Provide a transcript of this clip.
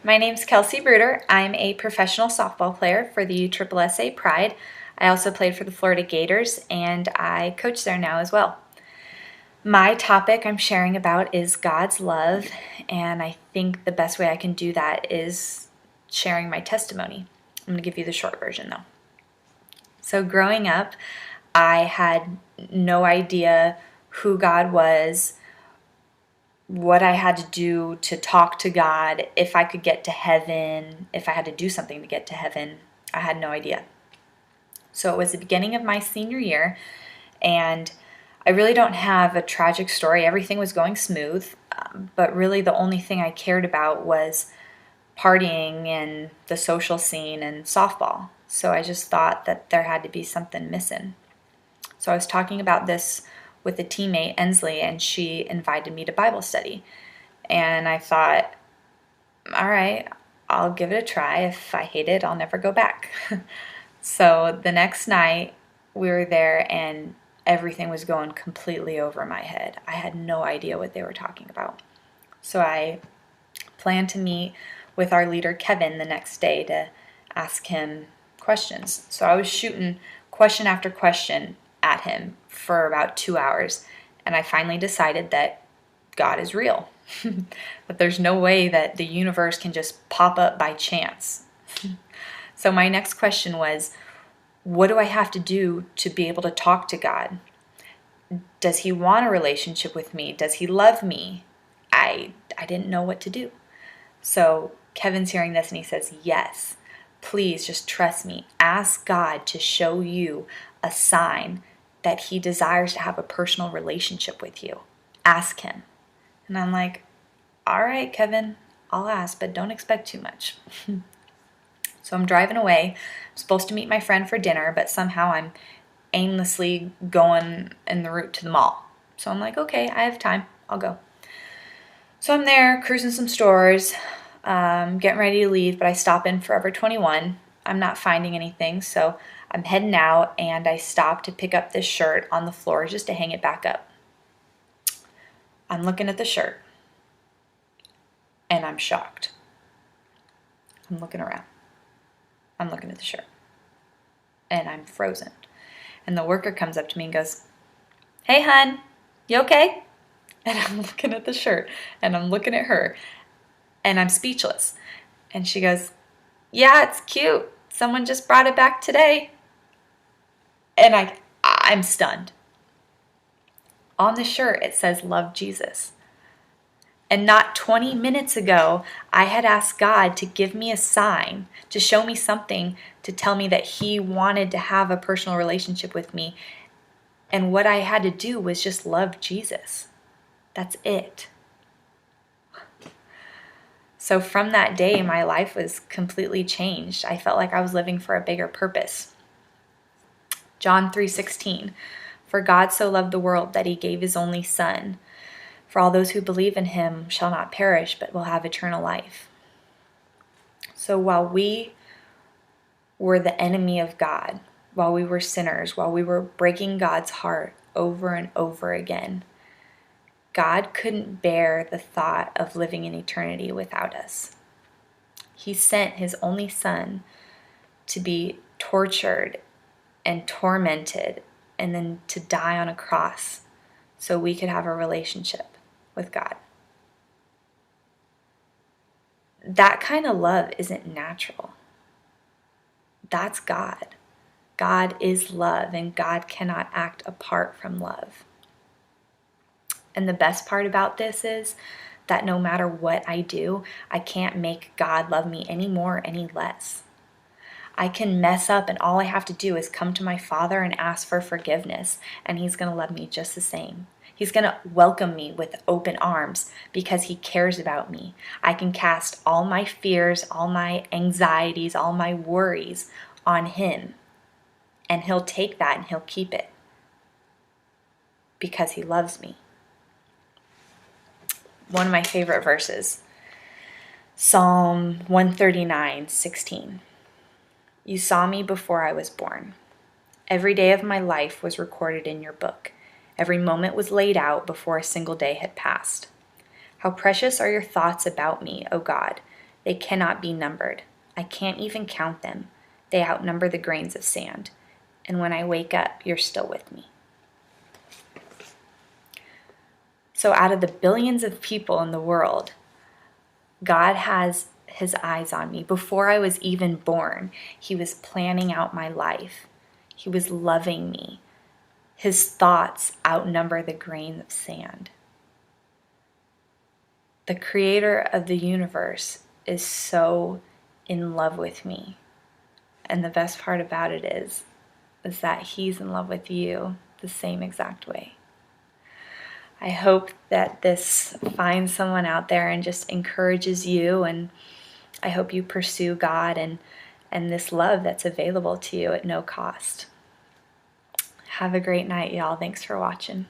My name's Kelsey Bruder. I'm a professional softball player for the USSSA Pride. I also played for the Florida Gators, and I coach there now as well. My topic I'm sharing about is God's love, and I think the best way I can do that is sharing my testimony. I'm going to give you the short version though. So growing up, I had no idea who God was, what I had to do to talk to God, if I could get to heaven, if I had to do something to get to heaven. I had no idea. So it was the beginning of my senior year, and I really don't have a tragic story. Everything was going smooth, but really the only thing I cared about was partying and the social scene and softball. So I just thought that there had to be something missing. So I was talking about this with a teammate, Ensley, and she invited me to Bible study. And I thought, all right, I'll give it a try. If I hate it, I'll never go back. So the next night we were there and everything was going completely over my head. I had no idea what they were talking about. So I planned to meet with our leader, Kevin, the next day to ask him questions. So I was shooting question after question at him for about 2 hours, and I finally decided that God is real. That there's no way that the universe can just pop up by chance. So my next question was, what do I have to do to be able to talk to God? Does he want a relationship with me? Does he love me? I didn't know what to do. So Kevin's hearing this and he says, yes, please just trust me. Ask God to show you a sign that he desires to have a personal relationship with you. Ask him. And I'm like, all right, Kevin, I'll ask, but don't expect too much. So I'm driving away. I'm supposed to meet my friend for dinner, but somehow I'm aimlessly going in the route to the mall. So I'm like, okay, I have time. I'll go. So I'm there cruising some stores, getting ready to leave, but I stop in Forever 21. I'm not finding anything, so I'm heading out, and I stop to pick up this shirt on the floor just to hang it back up. I'm looking at the shirt, and I'm shocked. I'm looking around. I'm looking at the shirt, and I'm frozen. And the worker comes up to me and goes, hey, hun, you okay? And I'm looking at the shirt, and I'm looking at her, and I'm speechless. And she goes, yeah, it's cute. Someone just brought it back today. And I'm stunned. On the shirt, it says, love Jesus. And not 20 minutes ago, I had asked God to give me a sign, to show me something, to tell me that he wanted to have a personal relationship with me. And what I had to do was just love Jesus. That's it. So from that day, my life was completely changed. I felt like I was living for a bigger purpose. John 3:16, for God so loved the world that he gave his only Son. For all those who believe in him shall not perish, but will have eternal life. So while we were the enemy of God, while we were sinners, while we were breaking God's heart over and over again, God couldn't bear the thought of living in eternity without us. He sent his only Son to be tortured and tormented and then to die on a cross so we could have a relationship with God. That kind of love isn't natural. That's God. God is love, and God cannot act apart from love. And the best part about this is that no matter what I do, I can't make God love me any more or any less. I can mess up, and all I have to do is come to my Father and ask for forgiveness, and he's going to love me just the same. He's going to welcome me with open arms because he cares about me. I can cast all my fears, all my anxieties, all my worries on him, and he'll take that and he'll keep it because he loves me. One of my favorite verses, Psalm 139:16. You saw me before I was born. Every day of my life was recorded in your book. Every moment was laid out before a single day had passed. How precious are your thoughts about me, O God. They cannot be numbered. I can't even count them. They outnumber the grains of sand. And when I wake up, you're still with me. So out of the billions of people in the world, God has his eyes on me. Before I was even born, he was planning out my life. He was loving me. His thoughts outnumber the grain of sand. The creator of the universe is so in love with me. And the best part about it is that he's in love with you the same exact way. I hope that this finds someone out there and just encourages you, and I hope you pursue God and this love that's available to you at no cost. Have a great night, y'all. Thanks for watching.